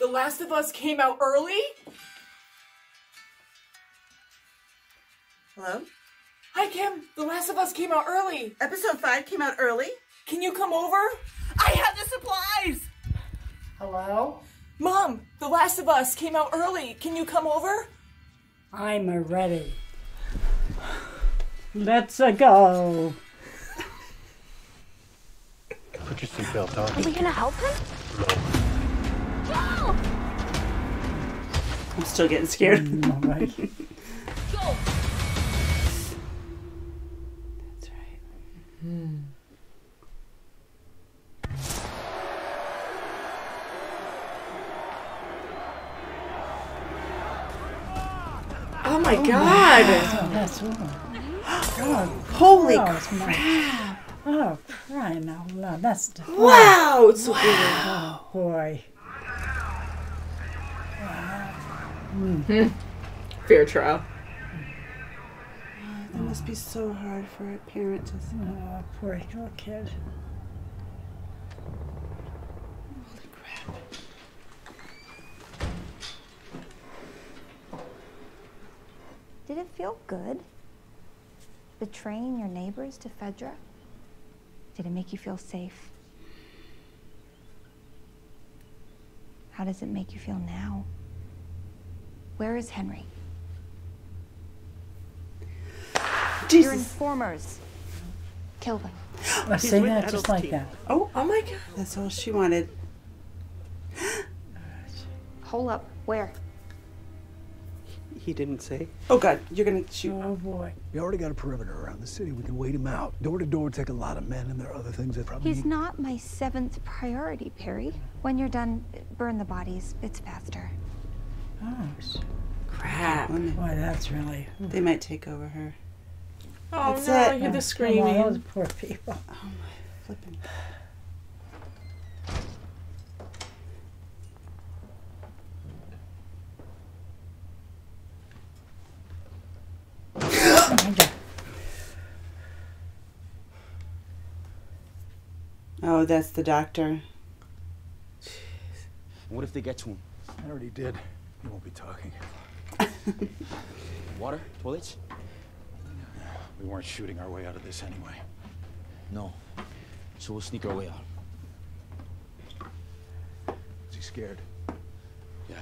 The Last of Us came out early? Hello? Hi, Kim. The Last of Us came out early. Episode 5 came out early? Can you come over? I have the supplies! Hello? Mom, The Last of Us came out early. Can you come over? I'm ready. Let's go. Put your seatbelt on. Are we gonna help him? Go! I'm still getting scared. All right. Go! That's right. Oh my god! Oh, that's all. God. Holy Oh, crap! Oh, crying out loud. That's the... Wow! It's Oh, boy. Fair trial. That must be so hard for a parent to see. Oh, poor little kid. Holy crap. Did it feel good? Betraying your neighbors to Fedra? Did it make you feel safe? How does it make you feel now? Where is Henry? Jesus. Your informers. Kill them. I say that just like that. Oh, Oh my god. that's all she wanted. Hold up. Where? He didn't say. Oh God, you're gonna shoot. Oh, boy. We already got a perimeter around the city. We can wait him out. Door to door, take a lot of men, and there are other things that probably. He's not my 7th priority, Perry. When you're done, burn the bodies. It's faster. Oh, Crap. Oh, no. boy, that's really... They might take over her. Oh That's no, it. I hear the Oh, screaming. those poor people. Oh my flipping. Oh, my God. Oh, that's the doctor. What if they get to him? I already did. He won't be talking. Water? Toilets? We weren't shooting our way out of this anyway. No. So we'll sneak our way out. Is he scared? Yeah.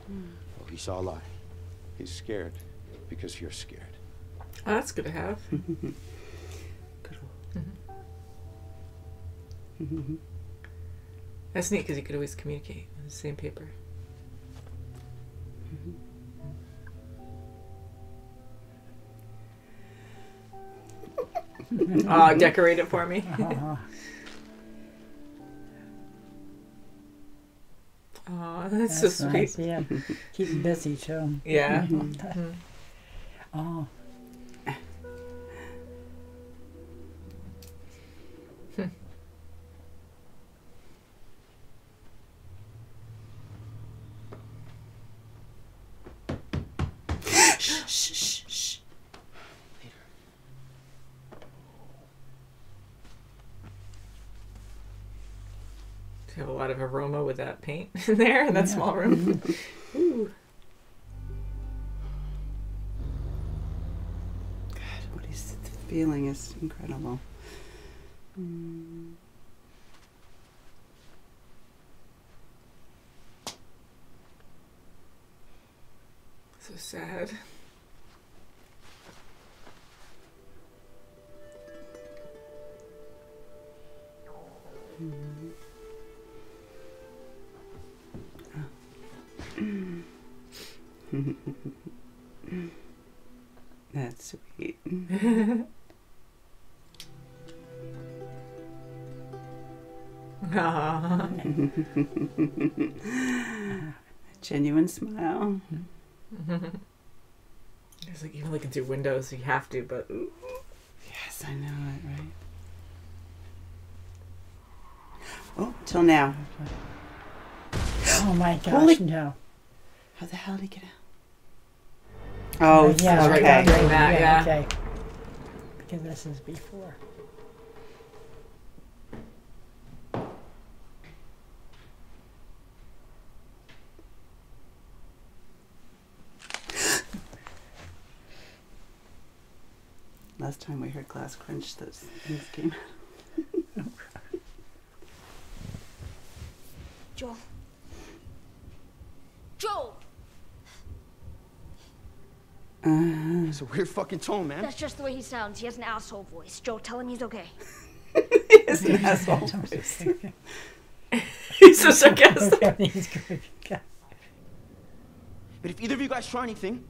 Well, he saw a lot. He's scared because you're scared. Oh, that's good to have. That's neat because you could always communicate on the same paper. Oh, decorate it for me. Oh, that's so sweet. Nice. Yeah. Keep him busy, too. Yeah. Oh. Shh, shh, shh. You have a lot of aroma with that paint in there in that small room. Ooh. God, what he's feeling is incredible. So sad. That's sweet. Aw. Genuine smile. It's like even looking through windows, you have to, but ooh. Yes, I know it, right? Oh, till now. Oh, my gosh, Holy- no. How the hell did he get out? Oh, yeah, right okay. down that, yeah. Okay. Because this is before. Last time we heard glass crunch, those things came. Joel. Joel! It's a weird fucking tone, man. That's just the way he sounds. He has an asshole voice. Joel, tell him he's okay. It's an asshole voice. He's so sarcastic. He's good. But if either of you guys try anything,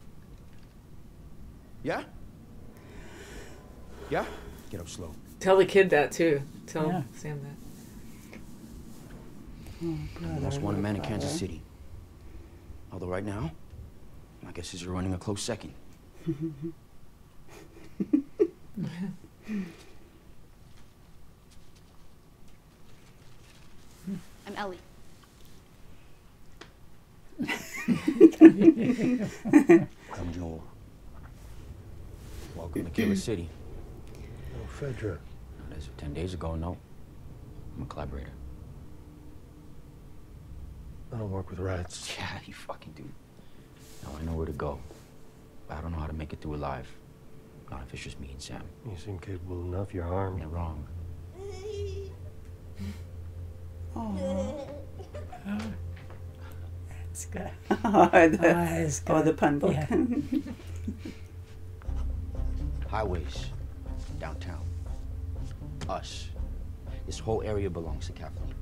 yeah? Yeah? Get up slow. Tell the kid that too. Tell Yeah. Sam that. I lost one man in Kansas City. Although right now, my guess is you're running a close second. I'm Ellie. I'm Joel. Welcome to Killer City. Oh, Fedra. As of 10 days ago, no. I'm a collaborator. I don't work with rats. Yeah, you fucking do. Now I know where to go. But I don't know how to make it through alive. Not if it's just me and Sam. You seem capable enough. You're armed. You're wrong. It's good. It's good. the pun book. Yeah. Highways. Downtown. Us. This whole area belongs to Kathleen.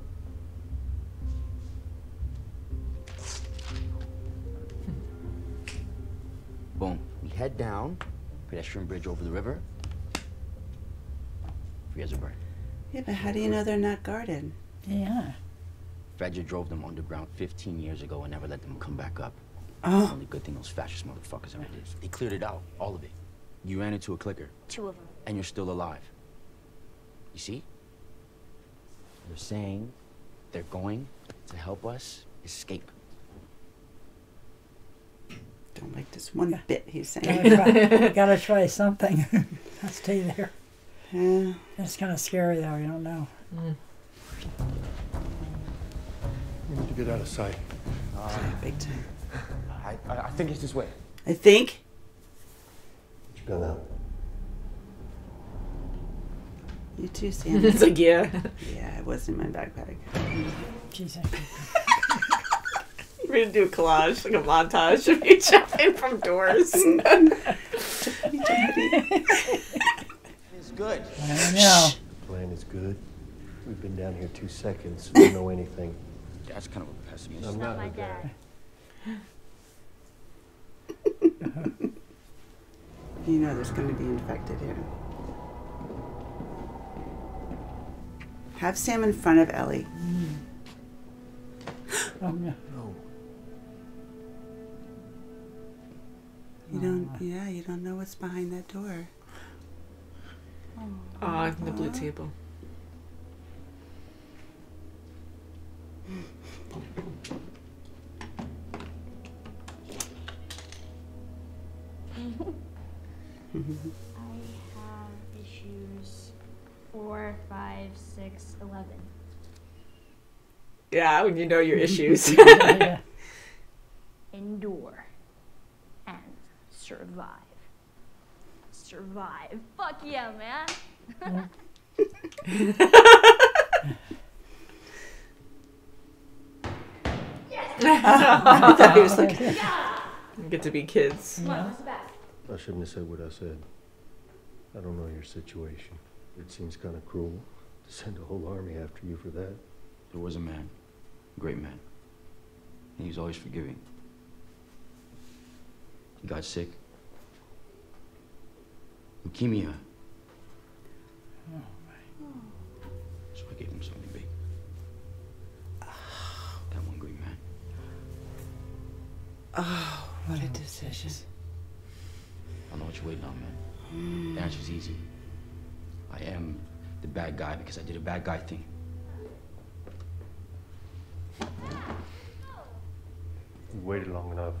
Boom. We head down, pedestrian bridge over the river. Free as a bird. Yeah, but how do you know they're not guarded? Yeah. Fedra drove them underground 15 years ago and never let them come back up. Oh. Only good thing those fascist motherfuckers ever did. They cleared it out, all of it. You ran into a clicker. 2 of them. And you're still alive. You see? They're saying they're going to help us escape. Don't like this one bit he's saying. Gotta try something. I'll stay there. Yeah. It's kind of scary though. You don't know. We need to get out of sight. Big time. I think it's this way. I think. Put your gun out. You too, Sam. It's like, yeah. Yeah, it was in my backpack. Jesus. We're gonna do a collage, like a montage of you jumping from doors. It's good. I don't know. Plan is good. We've been down here 2 seconds. We don't know anything. That's kind of a pessimist. I'm not my a guy. You know there's going to be infected here. Have Sam in front of Ellie. Oh, yeah. No. You don't. Yeah, you don't know what's behind that door. Oh, the blue table. I have issues 4, 5, 6, 11. Yeah, when you know your issues. Yeah. Endure and survive. Survive. Fuck yeah, man. I thought he was looking. You get to be kids. Come on, what's the back? I shouldn't have said what I said. I don't know your situation. It seems kind of cruel to send a whole army after you for that. There was a man, a great man. And he was always forgiving. He got sick. Leukemia. So I gave him something big. That one great man. Oh, what a decision. I know what you're waiting on, man. The answer's easy. I am the bad guy because I did a bad guy thing. You waited long enough.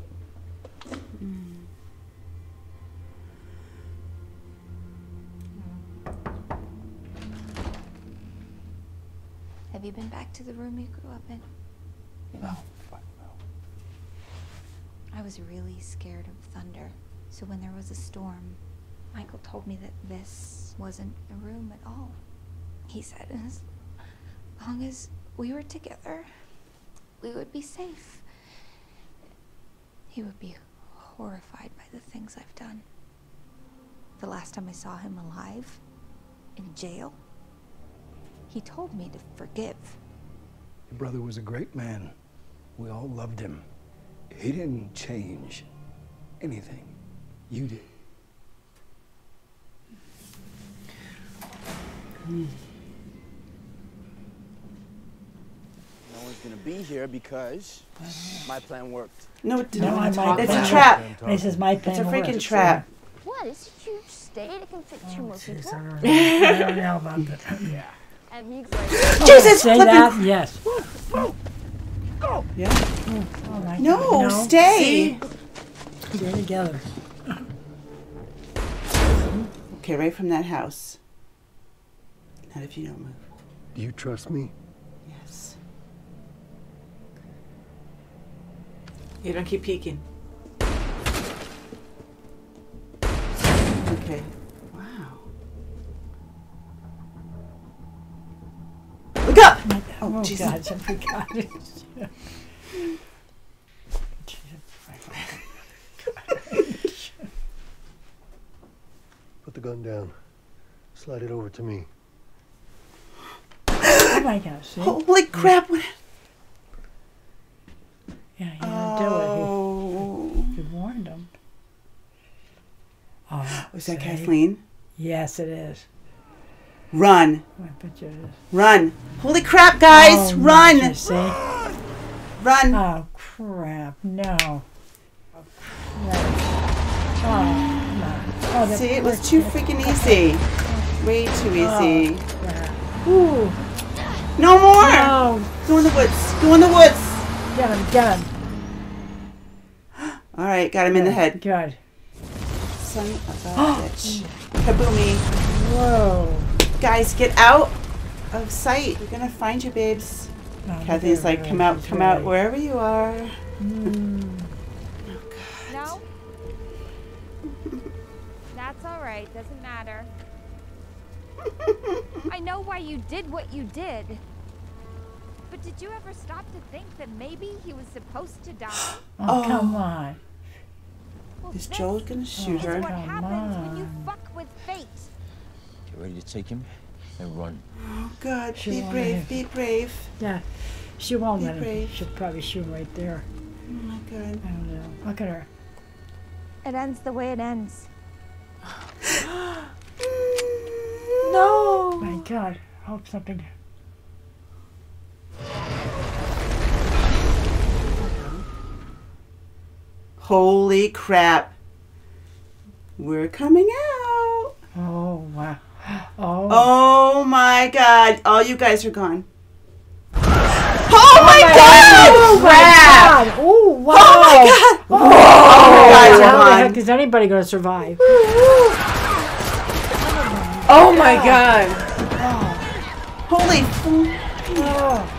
Have you been back to the room you grew up in? No, fuck no. I was really scared of thunder. So when there was a storm, Michael told me that this wasn't a room at all. He said as long as we were together, we would be safe. He would be horrified by the things I've done. The last time I saw him alive, in jail, he told me to forgive. Your brother was a great man. We all loved him. He didn't change anything. You did. No one's gonna be here because my plan worked. No, it No, I didn't. might It's a plan. trap. This is my It's plan. a freaking works. trap. What? It's a huge state. It can fit two more Jeez, people. I don't know about that. Yeah. And he's like, Jesus, Say flipping. that? Yes. Yeah. Oh my No, God. stay. Stay together. Okay, right from that house. Not if you don't move. Do you trust me? Yes. You don't keep peeking. Okay. Wow. Look up! Oh, Oh, Jesus. God, I forgot it. Put the gun down. Slide it over to me. Oh my God, see? Holy crap! What? Yeah, he didn't do it. Oh. He warned him. Oh, Was that see? Kathleen? Yes, it is. Run. I bet you it is. Run. Holy crap, guys! Oh, Run! you see? Run! Oh, crap. No. Oh, crap. Oh, come on. Oh, that See, it was poor too kid. freaking easy. Way too easy. Oh, crap. Ooh. No more! No. Go in the woods. Go in the woods. Get him, get him. All right, got him in the head. Good. Son of a bitch. Kaboomy. Whoa. Guys, get out of sight. We're gonna find you, babes. No, Kathy's they're like, really come out, ready. wherever you are. Mm. no. That's all right. Doesn't matter. I know why you did what you did. But did you ever stop to think that maybe he was supposed to die? Oh, come on. Well, Is this Joel gonna shoot is her? what Come happens when you on. fuck with fate. Get ready to take him and run. Oh God, She be won't brave, let be brave. Yeah. She won't Be let him. brave. She'll probably shoot him right there. Oh my God. I don't know. Look at her. It ends the way it ends. No. My God. I hope something. Holy crap. We're coming out. Oh, wow. Oh. Oh my God. All you guys are gone. Oh my God! Oh, Crap! God. Oh, wow. Oh my God! Oh, you guys are how the heck gone. is anybody going to survive? Oh my God. Holy. Oh.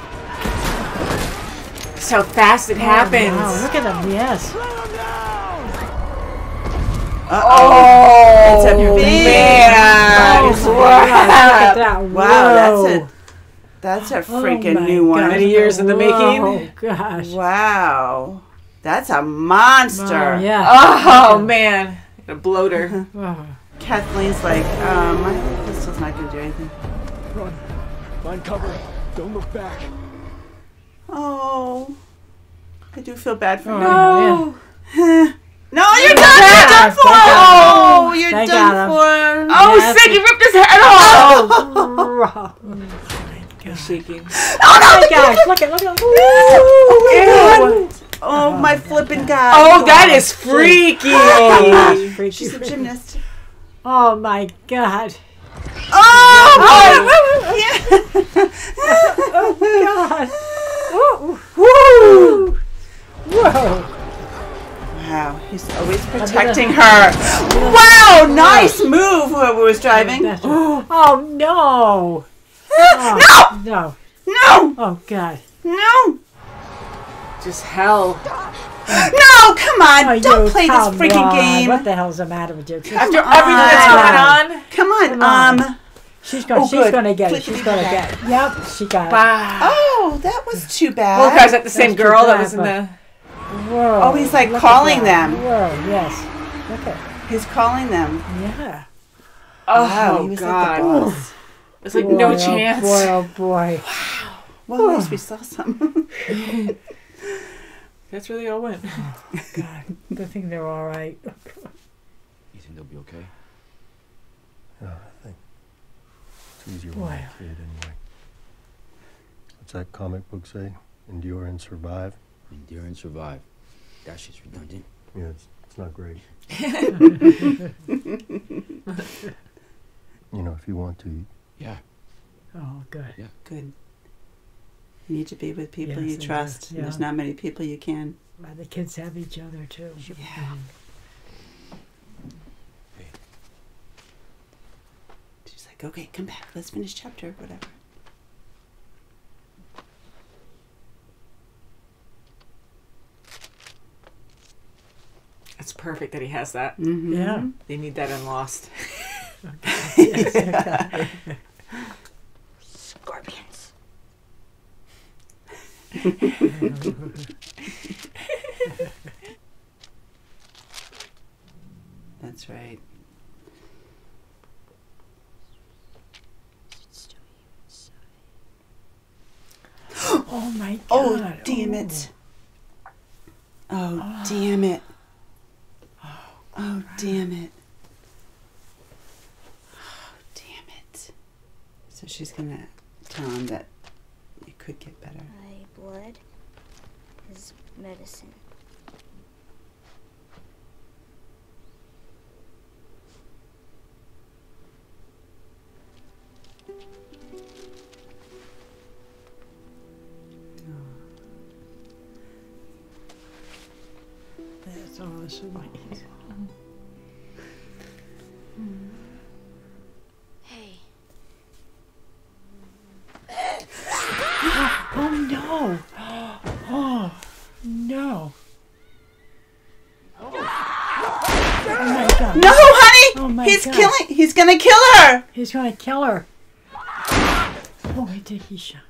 That's how fast it happens. Wow, look at them. Yes. Uh-oh. It's a Oh, big man. Oh, Wow. look at that. Wow, that's a freaking my new one. God. Many years in the making. Oh, gosh. Wow. That's a monster. Oh, yeah. Oh man, a bloater. Oh. Kathleen's like, my pistol's not going to do anything. Run. Find cover. Don't look back. Oh. I do feel bad for Oh, you. yeah. No, you're done! You're done for! Oh, you're They done got him. for! Oh, Yes. sick! He ripped his head off. Oh, I'm shaking. Oh, no! my gosh. Look at Oh, my Ew. God. Oh, my flipping God. Oh, that is freaky. Freaky. She's a gymnast. Oh, my God. Oh, yeah. God. Woo. Whoa. Wow, he's always protecting her. Wow, nice move, whoever was driving. Oh, no. Oh, no. No! Oh, God. No! Just hell. No, come on. Oh, Don't you play this come freaking on. game. What the hell's the matter with you? After everything that's going on. Come on. Come on. She's going. Oh, she's good. going to get it. Please She's be going to back. get it. Yep, she got it. Wow. Oh, that was too bad. Well, guys, that the same That's too girl that bad, was in but- the. Whoa. Oh, he's like look at calling that. them. Whoa, yes. Look at. He's calling them. Yeah. Oh, Wow, he was God. like the boss. It's like Boy, no oh, chance. Boy, oh boy. Well, at least we saw some. That's where they all went. God, good thing they're all right. You think they'll be okay? Yeah, I think it's easier when Boy. you're a kid anyway. What's that comic book say? Endure and survive? Endure and survive. That shit's redundant. Yeah, it's not great. You know, if you want to. Yeah. Oh, good. Yeah. Good. You need to be with people Yes, you they do. trust. Yeah. There's not many people you can. Well, the kids have each other too. Yeah. She's like, okay, come back. Let's finish chapter, whatever. It's perfect that he has that. Mm-hmm. Yeah. They need that in Lost. Yes, okay. Scorpions. That's right. Oh my God. Oh, damn it. Oh, damn it. Oh, damn it. Oh, damn it. So she's going to tell him that it could get better. My blood is medicine. That's awesome. Hey. Oh no! Oh no! Oh my God! No, honey! Oh my He's God. he's gonna kill her! He's gonna kill her. Oh, he did. He shot.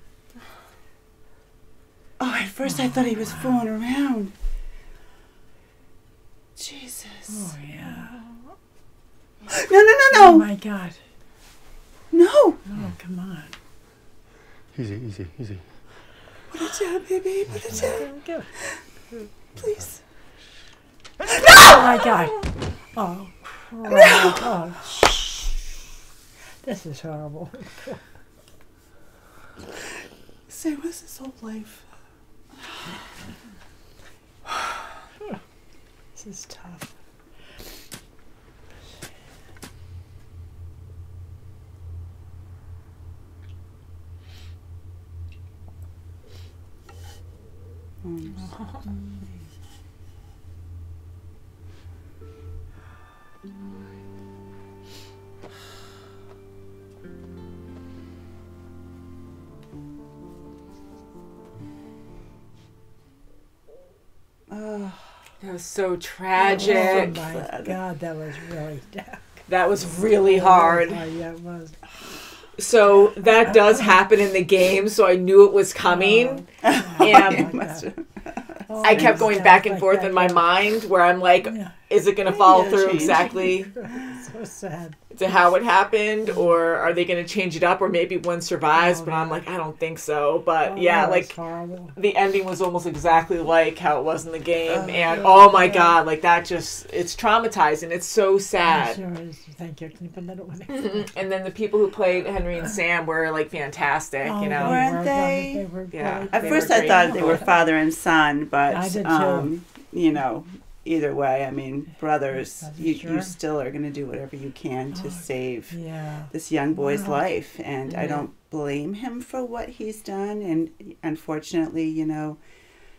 Oh, at first I thought he was fooling around. Jesus. Oh yeah. No, no, Oh no, no! my God! No! Oh, come on! Easy, easy, easy. Put it down, baby. Put it down. Go. Please. Oh my God! Oh, crap. Oh, this is horrible. Say, what's this whole life? This is tough. Oh, That was so tragic. Oh my God, that was really dark. That was really hard. Oh yeah, it was. So that does happen in the game, so I knew it was coming. And I kept going back and forth in my mind where I'm like, is it going to follow through exactly So sad. to how it happened, or are they going to change it up, or maybe one survives? But I'm like, I don't think so. But yeah, that was like horrible. the ending was almost exactly like how it was in the game, and oh my God, like that just—it's traumatizing. It's so sad. Sure is. Thank you. Can you put that away? And then the people who played Henry and Sam were like fantastic, you know. Weren't they? They were Yeah. great. At They first were I great. thought they were father and son, but I did too. you know, either way, I mean, brothers, That's you sure. still are going to do whatever you can to save Yeah. this young boy's Wow. life, and I don't blame him for what he's done. And unfortunately, you know,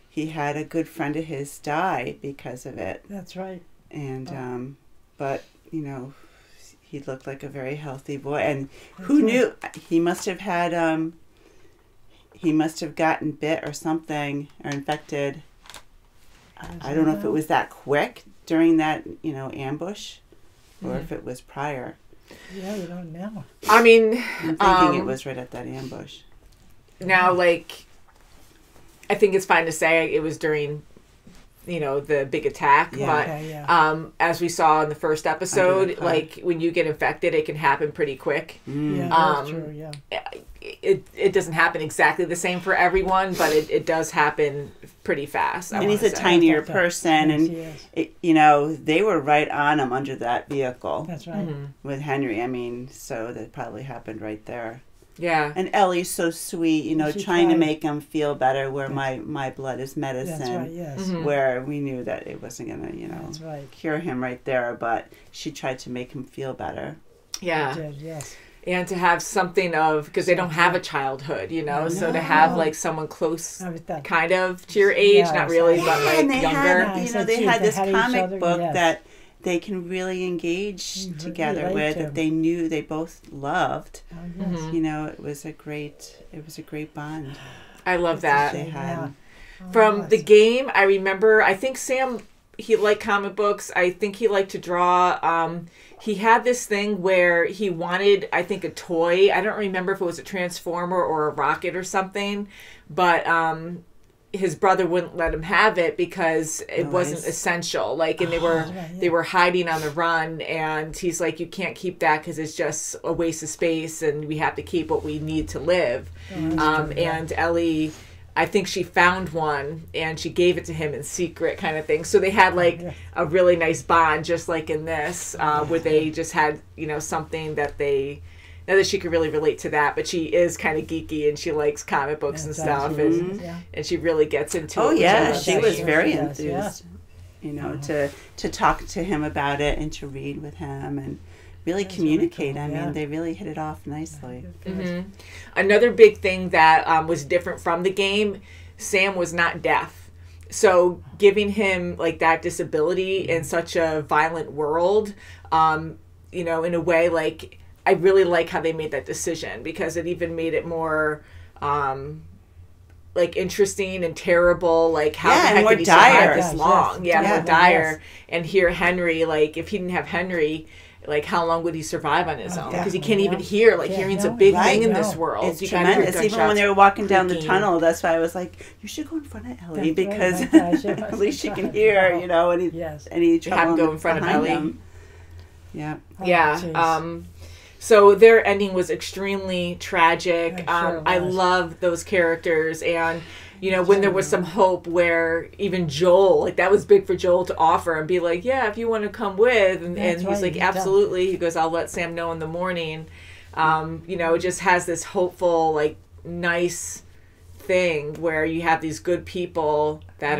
he had a good friend of his die because of it, That's right. and but you know, he looked like a very healthy boy, and who knew he must have had he must have gotten bit or something or infected I don't know if it was that quick during that, ambush, or if it was prior. Yeah, you don't know. I mean, I'm thinking it was right at that ambush. Now, like, I think it's fine to say it was during, the big attack. Yeah. But Okay, yeah. as we saw in the first episode, car. like, when you get infected, it can happen pretty quick. Yeah, that's true, yeah. It doesn't happen exactly the same for everyone, but it does happen pretty fast. And he's a tinier person, and they were right on him under that vehicle. That's right. With Henry. I mean, so that probably happened right there. Yeah. And Ellie's so sweet, She trying to tried. make him feel better, where my blood is medicine. That's right, yes. Where we knew that it wasn't going to, That's right. cure him right there, but she tried to make him feel better. Yeah. She did, yes. And to have something of, because they don't have a childhood, so to have like someone close kind of to your age, Yeah, not really, but Yeah, like and they younger. had, they had this had each comic other, book yes. that they can really engage together relate with, to. that they knew they both loved. Oh, yes. It was a great bond I love that. they had. From the game, I remember, I think Sam, he liked comic books. I think he liked to draw. He had this thing where he wanted, I think, a toy. I don't remember if it was a transformer or a rocket or something, but his brother wouldn't let him have it because it wasn't essential. Like, and they were hiding on the run, and he's like, you can't keep that because it's just a waste of space, and we have to keep what we need to live. And Ellie, I think she found one and she gave it to him in secret, kind of thing. So they had like a really nice bond, just like in this, where they just had, something that they, not that she could really relate to that, but she is kind of geeky and she likes comic books and stuff, and she really gets into it. Oh yeah, which I she love was seeing. very Yes, enthused, to talk to him about it and to read with him and really communicate. cool, I mean, yeah. they really hit it off nicely. Another big thing that was different from the game, Sam was not deaf. So giving him like that disability in such a violent world, in a way, like, I really like how they made that decision, because it even made it more like interesting and terrible, like how the heck did he survive this long? More dire. And here Henry, like, if he didn't have Henry, like, how long would he survive on his own? Because he can't even hear. Like, hearing's a big thing in this world. It's you gotta hear tremendous. Even when gunshots they were walking down the creaking. tunnel, that's why I was like, you should go in front of Ellie, That's because right, my gosh, yes. at least she can hear, any trouble have him go in front of behind Ellie. them. Yeah. Yeah. So their ending was extremely tragic. I love those characters, and when there was some hope, where even Joel, like, that was big for Joel to offer and be like, yeah, if you want to come with, and he's like, absolutely. He goes, I'll let Sam know in the morning. It just has this hopeful, like, nice thing where you have these good people that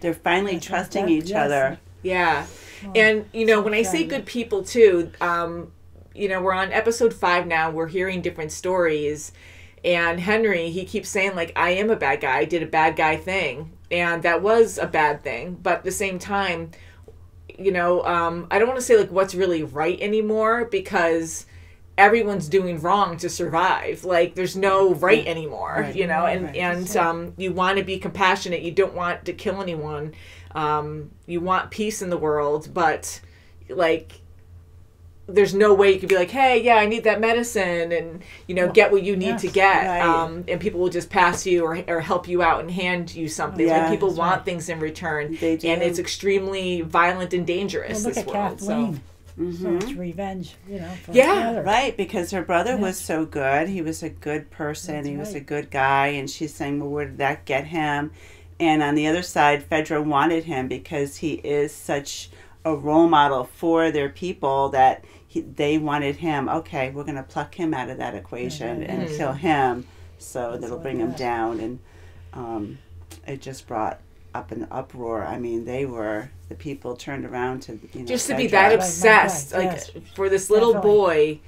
they're finally trusting each other. Yeah. And, when I say good people too, we're on episode 5 now. We're hearing different stories. And Henry, he keeps saying, like, I am a bad guy. I did a bad guy thing. And that was a bad thing. But at the same time, I don't want to say, like, what's really right anymore, because everyone's doing wrong to survive. Like, there's no right anymore, and you want to be compassionate. You don't want to kill anyone. You want peace in the world, but, like, there's no way you could be like, hey, yeah, I need that medicine, and, get what you need to get. Right. And people will just pass you or help you out and hand you something. Yeah, like, people want things in return. They do. And it's extremely violent and dangerous, Look this at world. Kathleen. Mm-hmm. So it's revenge, for Yeah, her. Right, because her brother was so good. He was a good person. That's he was right. a good guy. And she's saying, well, where did that get him? And on the other side, Fedra wanted him because he is such a role model for their people that they wanted him. Okay, we're going to pluck him out of that equation and kill him, so that'll bring him down. And it just brought up an uproar. I mean, the people turned around to, just to be Fedra. that obsessed, Right, like, yes. for this little Definitely. boy,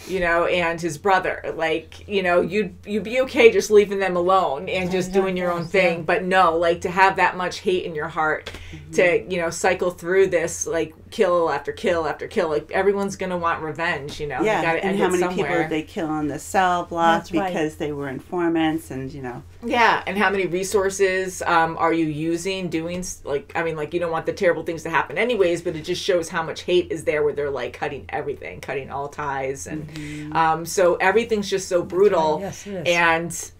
you know, and his brother. Like, you know, you'd be okay just leaving them alone and just doing your own thing. But no, like, to have that much hate in your heart, to, you know, cycle through this, like, kill after kill after kill. Like, everyone's going to want revenge, you know. Yeah, you gotta and end how it many somewhere. people did they kill on the cell block That's right. because they were informants and, you know. Yeah, and how many resources are you using, doing, like, I mean, like, you don't want the terrible things to happen anyways, but it just shows how much hate is there where they're, like, cutting everything, cutting all ties, and so everything's just so brutal. Right. Yes, it is. And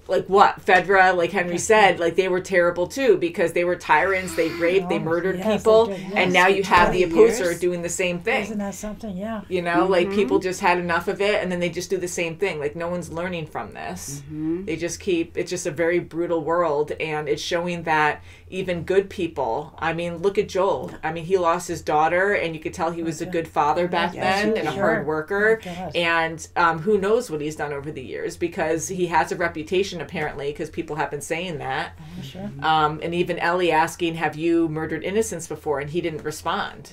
like what Fedra, like Henry said, like they were terrible too because they were tyrants. They raped, they murdered people, they did, yes. and now you have the 20 opposer years. doing the same thing. Isn't that something? Yeah. You know, like people just had enough of it, and then they just do the same thing. Like no one's learning from this. They just keep. It's just a very brutal world, and it's showing that even good people. I mean, look at Joel. I mean, he lost his daughter, and you could tell he was a good father back then and a hard worker. And who knows what he's done over the years because he has a reputation apparently because people have been saying that. And even Ellie asking, "Have you murdered innocents before?" and he didn't respond.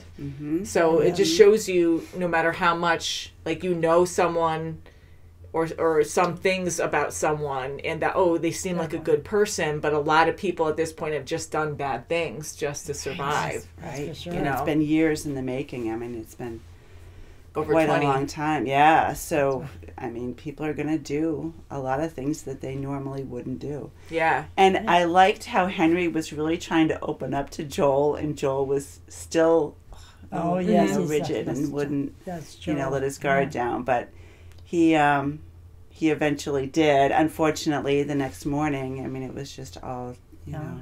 So it just shows you, no matter how much like you know someone. Or some things about someone and that, oh, they seem like a good person, but a lot of people at this point have just done bad things just to survive. Right. Sure. And it's been years in the making. I mean, it's been Over quite 20. a long time. Yeah. So, I mean, people are going to do a lot of things that they normally wouldn't do. Yeah. And I liked how Henry was really trying to open up to Joel, and Joel was still rigid and wouldn't, you know, let his guard down. But he eventually did. Unfortunately, the next morning, I mean, it was just all, you know,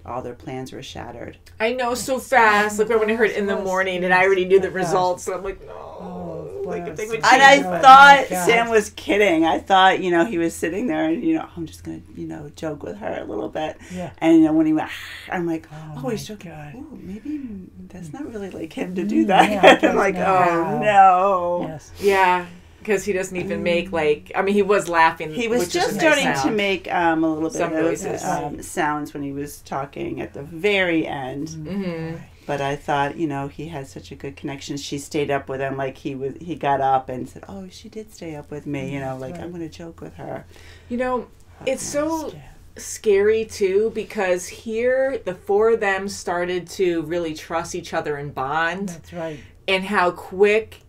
all their plans were shattered. I know, so fast. Like when I heard in the morning and I already knew the results, so I'm like, no. Like if they would And I change thought Sam was kidding. I thought, you know, he was sitting there and, you know, I'm just going to, you know, joke with her a little bit. Yeah. And, you know, when he went, I'm like, oh he's joking. God. Oh, maybe that's not really like him to do that. Yeah, I'm like, oh, no. Yes. Yeah. Because he doesn't even make, like, I mean, he was laughing. He was which just is a nice starting to sound. make a little bit Some of noises. sounds when he was talking at the very end. But I thought, you know, he had such a good connection. She stayed up with him, like he got up and said, oh, she did stay up with me, you know, like I'm going to joke with her. You know, it's so scary too because here the four of them started to really trust each other and bond. That's right. And how quick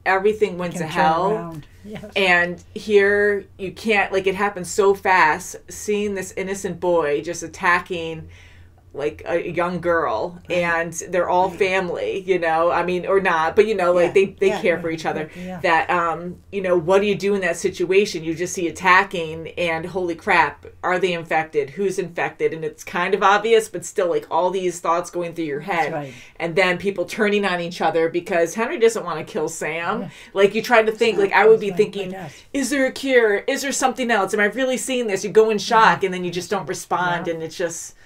everything went to hell. Yes. And here you can't, like, it happened so fast, seeing this innocent boy just attacking like a young girl, and they're all family, you know, I mean, or not, but you know, like they care for each other. That you know, what do you do in that situation? You just see attacking, and holy crap, are they infected? Who's infected? And it's kind of obvious, but still, like, all these thoughts going through your head. And then people turning on each other because Henry doesn't want to kill Sam. Like, you try to think, like, I would be thinking, is there a cure? Is there something else? Am I really seeing this? You go in shock, and then you just don't respond, and it's just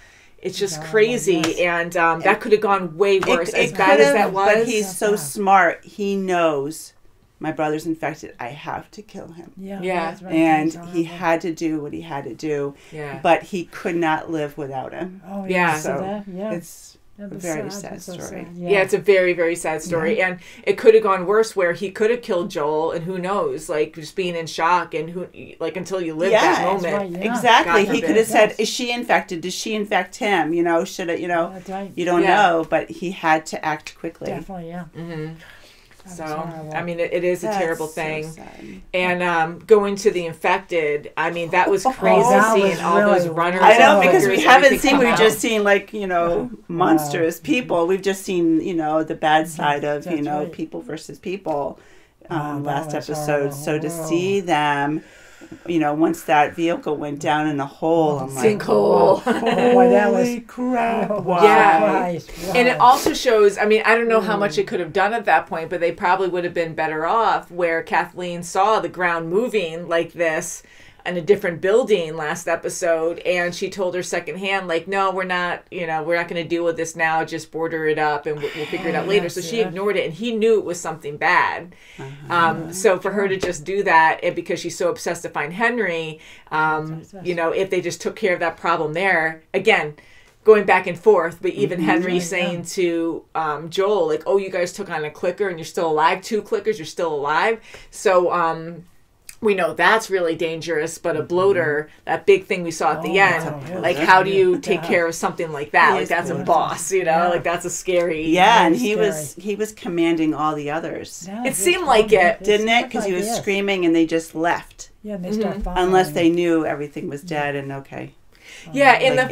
crazy. And that could have gone way worse, as bad as that was. But he's so smart. He knows my brother's infected. I have to kill him. That's right. And he had to do what he had to do. But he could not live without him. Oh, yeah. So it's a very sad story. Yeah, it's a very, very sad story. And it could have gone worse where he could have killed Joel, and who knows, like, just being in shock, and who, like, until you live that moment. Exactly. He could have said, is she infected? Does she infect him? You know, should it, you know, you don't know, but he had to act quickly. Definitely, So, I mean, it is a terrible thing. And going to the infected, I mean, that was crazy seeing all those runners. I know, because we haven't seen, we've just seen, like, you know, monstrous people. We've just seen, you know, the bad side of, you know, people versus people last episode. So to see them, you know, once that vehicle went down in a hole, I'm like, sinkhole. Holy crap. Yeah. And it also shows, I mean, I don't know how much it could have done at that point, but they probably would have been better off where Kathleen saw the ground moving like this in a different building last episode, and she told her secondhand, like, no, we're not going to deal with this now, just border it up and we'll figure it out later. So she ignored it, and he knew it was something bad. So for her to just do that, and because she's so obsessed to find Henry, you know, if they just took care of that problem there, again, going back and forth, but even Henry saying to Joel, like, oh, you guys took on a clicker and you're still alive. 2 clickers, you're still alive. So we know that's really dangerous, but a bloater, that big thing we saw at the end, like, how do you take care of something like that? Like, that's a boss, you know? Like, that's a scary... Yeah, and he was commanding all the others. Yeah, it seemed like it. Didn't it? Because he was screaming and they just left. Yeah, and they start following. Unless they knew everything was dead and okay. Yeah, and like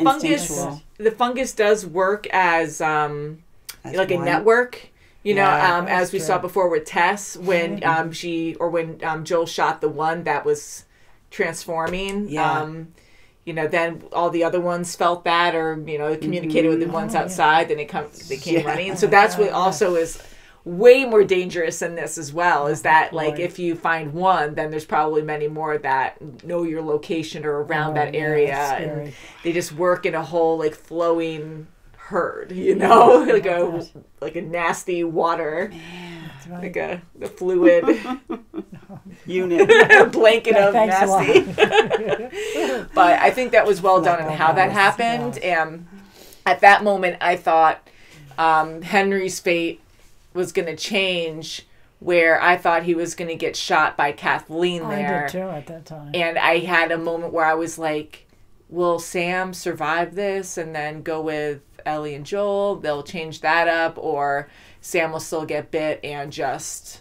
the fungus does work as like a network. You know, as we saw before with Tess, when when Joel shot the one that was transforming. You know, then all the other ones felt that, or you know, communicated with the ones outside. Then they came running. So that's what also is way more dangerous than this as well. Is that like if you find one, then there's probably many more that know your location or around that area, and they just work in a whole like flowing herd, you know, like a nasty water, like the fluid unit, blanket of nasty. But I think that was well done in how that happened. And at that moment, I thought Henry's fate was going to change, where I thought he was going to get shot by Kathleen there. I did too at that time. And I had a moment where I was like, will Sam survive this and then go with Ellie and Joel? They'll change that up, or Sam will still get bit and just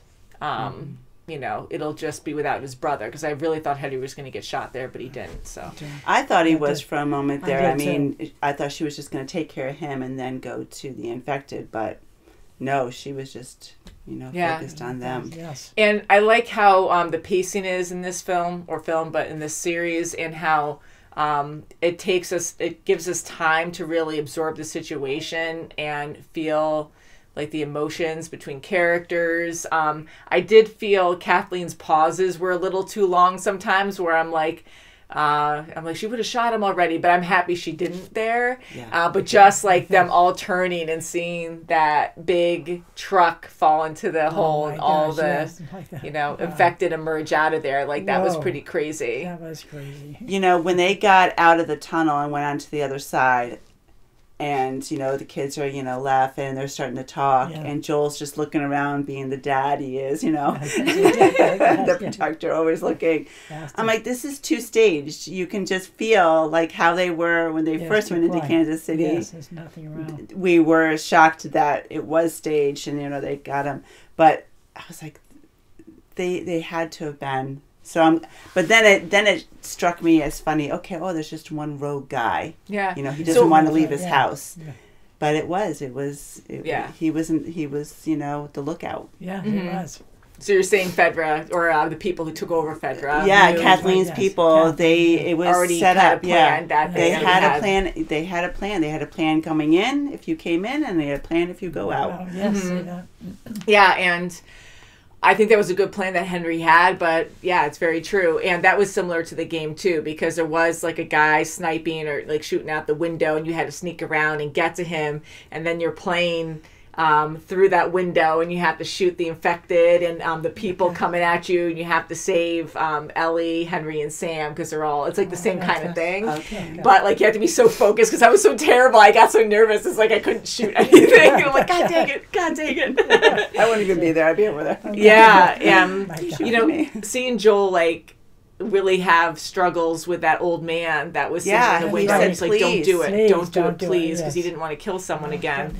you know, it'll just be without his brother, because I really thought Henry was going to get shot there, but he didn't. So I thought he was for a moment there. I mean, I thought she was just going to take care of him and then go to the infected, but no, she was just, you know, focused on them. Yes. And I like how the pacing is in this but in this series, and how it gives us time to really absorb the situation and feel like the emotions between characters. I did feel Kathleen's pauses were a little too long sometimes, where I'm like, she would have shot him already, but I'm happy she didn't there. But just like them all turning and seeing that big truck fall into the hole, and all the you know, infected emerge out of there, like that was pretty crazy. That was crazy. You know, when they got out of the tunnel and went onto the other side, and you know, the kids are, you know, laughing and they're starting to talk, and Joel's just looking around being the dad he is, you know. The protector, always looking. I'm like, this is 2 staged. You can just feel like how they were when they first went into Kansas City. Yes, there's nothing around. We were shocked that it was staged, and you know, they got him, but I was like, they had to have been. So but then it struck me as funny. Okay, there's just one rogue guy. Yeah, you know, he doesn't want to leave his house. Yeah. But he was, you know, the lookout. Yeah, he was. So you're saying Fedra, or the people who took over Fedra? Yeah, Kathleen's people. It was already set up. They had a plan. They had a plan. They had a plan coming in if you came in, and they had a plan if you go out. Yes. Yeah, and I think that was a good plan that Henry had, but yeah, it's very true. And that was similar to the game too, because there was like a guy sniping or like shooting out the window, and you had to sneak around and get to him, and then you're playing through that window, and you have to shoot the infected and the people coming at you, and you have to save Ellie, Henry, and Sam, because they're all, it's like the same kind of thing. Okay. But like you have to be so focused, because I was so terrible, I got so nervous, it's like I couldn't shoot anything. And I'm like, God dang it. I wouldn't even be there. I'd be over there. Yeah, you know, seeing Joel like really have struggles with that old man that was sitting in the window. He's like, don't do it, don't do it, please, because he didn't want to kill someone again.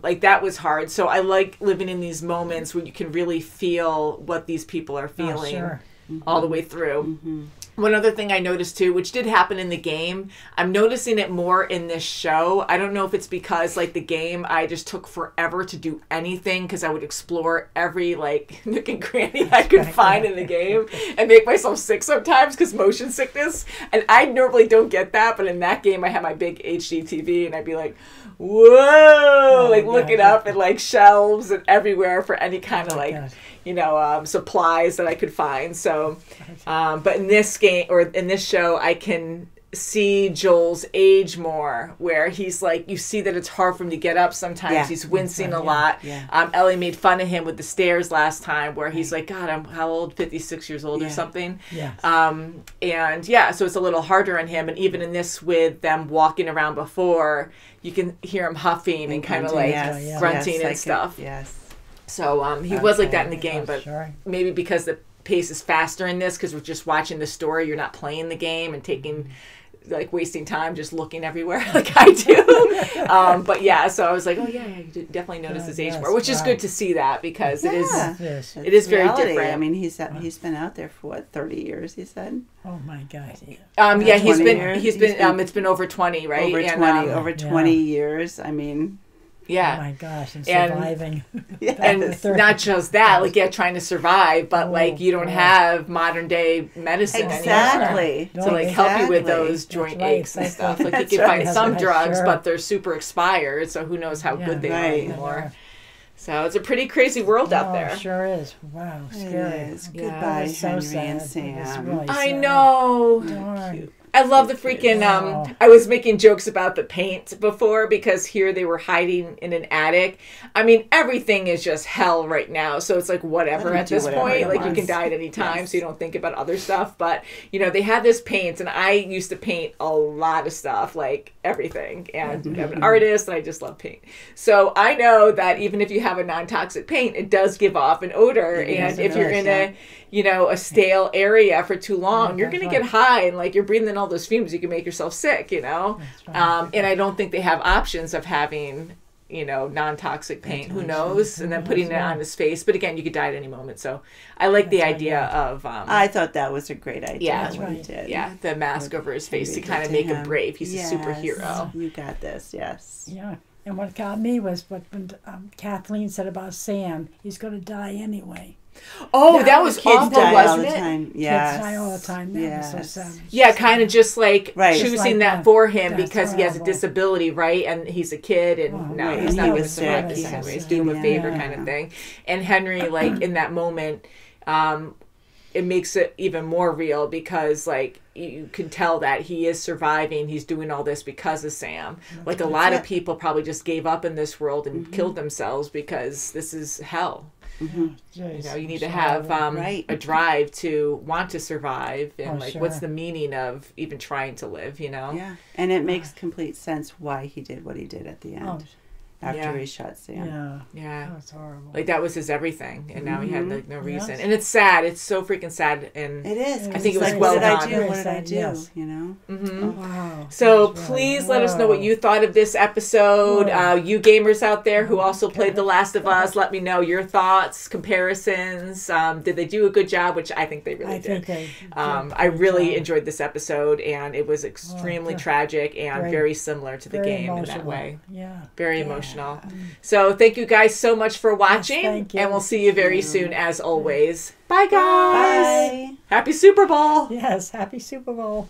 Like that was hard. So I like living in these moments where you can really feel what these people are feeling all the way through. One other thing I noticed too, which did happen in the game, I'm noticing it more in this show. I don't know if it's because like the game, I just took forever to do anything, because I would explore every like nook and cranny I could find in the game and make myself sick sometimes because motion sickness. And I normally don't get that, but in that game I had my big HD TV, and I'd be like, whoa, looking up at like shelves and everywhere for any kind of like, you know, supplies that I could find. So, but in this game or in this show, I can see Joel's age more, where he's like, you see that it's hard for him to get up sometimes. Yeah. He's wincing a Yeah. lot. Yeah. Ellie made fun of him with the stairs last time, where he's like, God, I'm how old? 56 years old or something. Yes. And yeah, so it's a little harder on him. And even in this, with them walking around before, you can hear him huffing and kind of like grunting and stuff. Yes. So he was like that in the Yeah, game, but sure. maybe because the pace is faster in this, because we're just watching the story, you're not playing the game and taking, like, wasting time just looking everywhere like I do. But yeah, so I was like, oh yeah, you definitely notice his age more, which is good to see that, because it Yes. is very reality. different. I mean, he's been out there for what, 30 years? He said. Oh my God. Yeah, he's 20 been years? he's been it's been over 20, right? Over And, 20 over 20 years. I mean, yeah. Oh my gosh, and And- surviving. And not just that, like, trying to survive, but like you don't have modern day medicine anymore. exactly. To like help you with Exactly. those joint right. aches and stuff. Like you That's can find right. some That's drugs, sure. but they're super expired, so who knows how good they are right. anymore. So it's a pretty crazy world out Oh, there. it sure is. Wow, scary. It is. Yeah. Goodbye, It was so Henry sad. and It was Sam. really I sad. know. Darn. I love the freaking I was making jokes about the paint before, because here they were hiding in an attic. I mean, everything is just hell right now, so it's like whatever Let 'em at do this whatever point. they Like you want. can die at any time, Yes. so you don't think about other stuff. But you know, they had this paint, and I used to paint a lot of stuff, like everything. And I'm an artist, and I just love paint. So I know that even if you have a non-toxic paint, it does give off an odor, and if you're in a stale area for too long, you're going to get high, and like you're breathing in all those fumes, you can make yourself sick, you know? And I don't think they have options of having, non-toxic paint. Who knows? And then putting it on his face. But again, you could die at any moment. So I like the idea of... I thought that was a great idea. Yeah, what he did. Yeah, the mask over his face to Henry kind of did make to him brave. He's Yes. a superhero. You got this, yes. Yeah. And what got me was when Kathleen said about Sam, he's going to die anyway. Oh, that was Kids awful, die all wasn't the it? time. Yes. Kids die all the time. That was Yes. so sad. Yeah, kind of just like Right. choosing Just like that that. for him That's because he has a horrible. disability, right? And he's a kid, and Oh, no, right. he's And not he going to was survive sick. this He was anyways. sick. Do him a favor, Yeah. kind of thing. And Henry, like in that moment, it makes it even more real because, like, you can tell that he is surviving. He's doing all this because of Sam. Like a lot of people probably just gave up in this world and killed themselves because this is hell. You know, you need to have Right. a drive to want to survive, and Oh, like, sure. what's the meaning of even trying to live? You know? Yeah. And it makes complete sense why he did what he did at the end. Oh. After Yeah. he shot Sam. Yeah. Yeah. That was horrible. Like that was his everything, and now he had like no reason. Yes. And it's sad. It's so freaking sad. And It is. I think it was like, well what did I done. do? What did I do? Yes. You know? Wow. so That was please really- let us know what you thought of this episode. Whoa. You gamers out there who also played The Last of Us, let me know your thoughts, comparisons. Did they do a good job? Which I think they really I did. think they I really enjoyed this episode, and it was extremely tragic and Very- very similar to the very game in emotional. that way. Yeah. Very emotional. So thank you guys so much for watching, thank you. and we'll see you very soon as always. Bye guys. Bye. Happy Super Bowl. Yes. Happy Super Bowl.